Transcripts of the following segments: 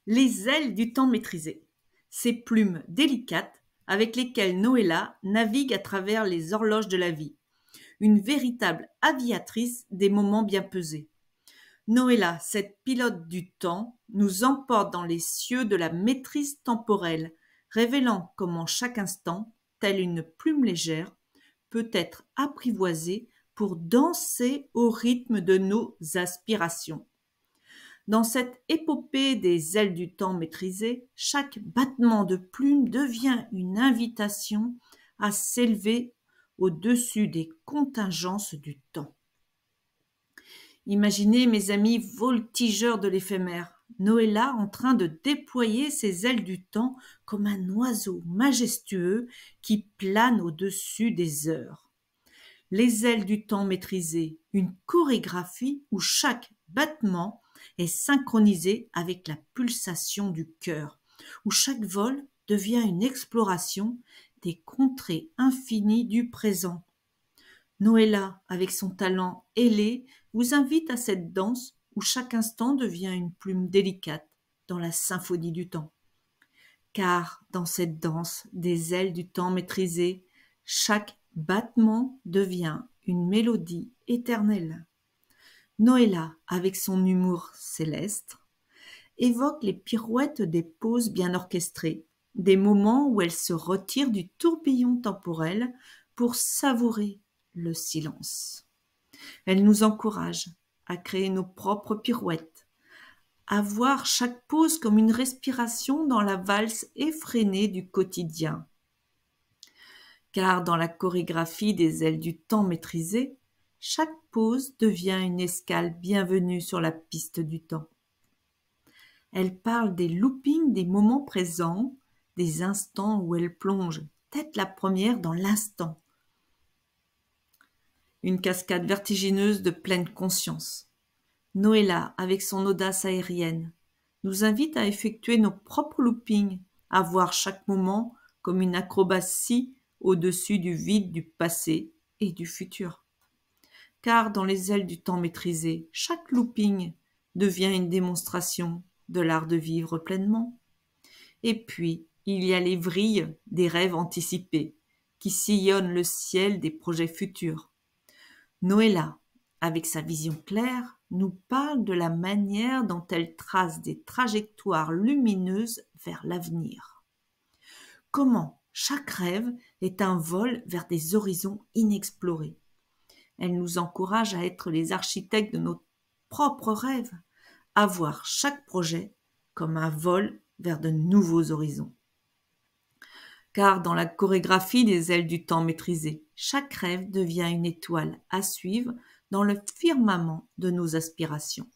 Les ailes du temps maîtrisé. Ces plumes délicates avec lesquelles Noëlla navigue à travers les horloges de la vie. Une véritable aviatrice des moments bien pesés. Noëlla, cette pilote du temps, nous emporte dans les cieux de la maîtrise temporelle, révélant comment chaque instant, telle une plume légère, peut être apprivoisé pour danser au rythme de nos aspirations. Dans cette épopée des ailes du temps maîtrisées, chaque battement de plume devient une invitation à s'élever au-dessus des contingences du temps. Imaginez, mes amis voltigeurs de l'éphémère, Noëlla en train de déployer ses ailes du temps comme un oiseau majestueux qui plane au-dessus des heures. Les ailes du temps maîtrisées, une chorégraphie où chaque battement est synchronisé avec la pulsation du cœur, où chaque vol devient une exploration des contrées infinies du présent. Noëlla, avec son talent ailé, vous invite à cette danse où chaque instant devient une plume délicate dans la symphonie du temps. Car dans cette danse des ailes du temps maîtrisées, chaque battement devient une mélodie éternelle. Noëlla, avec son humour céleste, évoque les pirouettes des pauses bien orchestrées, des moments où elle se retire du tourbillon temporel pour savourer le silence. Elle nous encourage à créer nos propres pirouettes, à voir chaque pause comme une respiration dans la valse effrénée du quotidien. Car dans la chorégraphie des ailes du temps maîtrisées, chaque pause devient une escale bienvenue sur la piste du temps. Elle parle des loopings des moments présents, des instants où elle plonge, tête la première dans l'instant. Une cascade vertigineuse de pleine conscience. Noëlla, avec son audace aérienne, nous invite à effectuer nos propres loopings, à voir chaque moment comme une acrobatie au-dessus du vide du passé et du futur. Car dans les ailes du temps maîtrisé, chaque looping devient une démonstration de l'art de vivre pleinement. Et puis, il y a les vrilles des rêves anticipés qui sillonnent le ciel des projets futurs. Noëlla, avec sa vision claire, nous parle de la manière dont elle trace des trajectoires lumineuses vers l'avenir. Comment chaque rêve est un vol vers des horizons inexplorés. Elle nous encourage à être les architectes de nos propres rêves, à voir chaque projet comme un vol vers de nouveaux horizons. Car dans la chorégraphie des ailes du temps maîtrisé, chaque rêve devient une étoile à suivre dans le firmament de nos aspirations.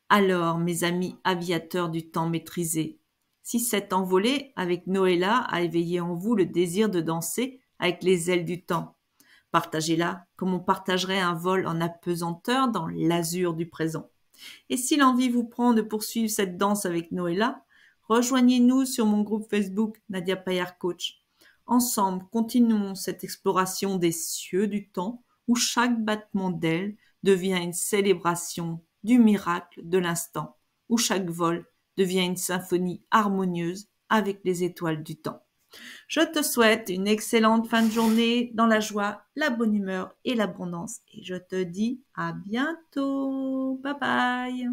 Alors, mes amis aviateurs du temps maîtrisé, si cette envolée avec Noëlla a éveillé en vous le désir de danser avec les ailes du temps, partagez-la comme on partagerait un vol en apesanteur dans l'azur du présent. Et si l'envie vous prend de poursuivre cette danse avec Noëlla, rejoignez-nous sur mon groupe Facebook Nadia Payard Coach. Ensemble, continuons cette exploration des cieux du temps où chaque battement d'aile devient une célébration du miracle de l'instant, où chaque vol devient une symphonie harmonieuse avec les étoiles du temps. Je te souhaite une excellente fin de journée dans la joie, la bonne humeur et l'abondance. Et je te dis à bientôt. Bye bye.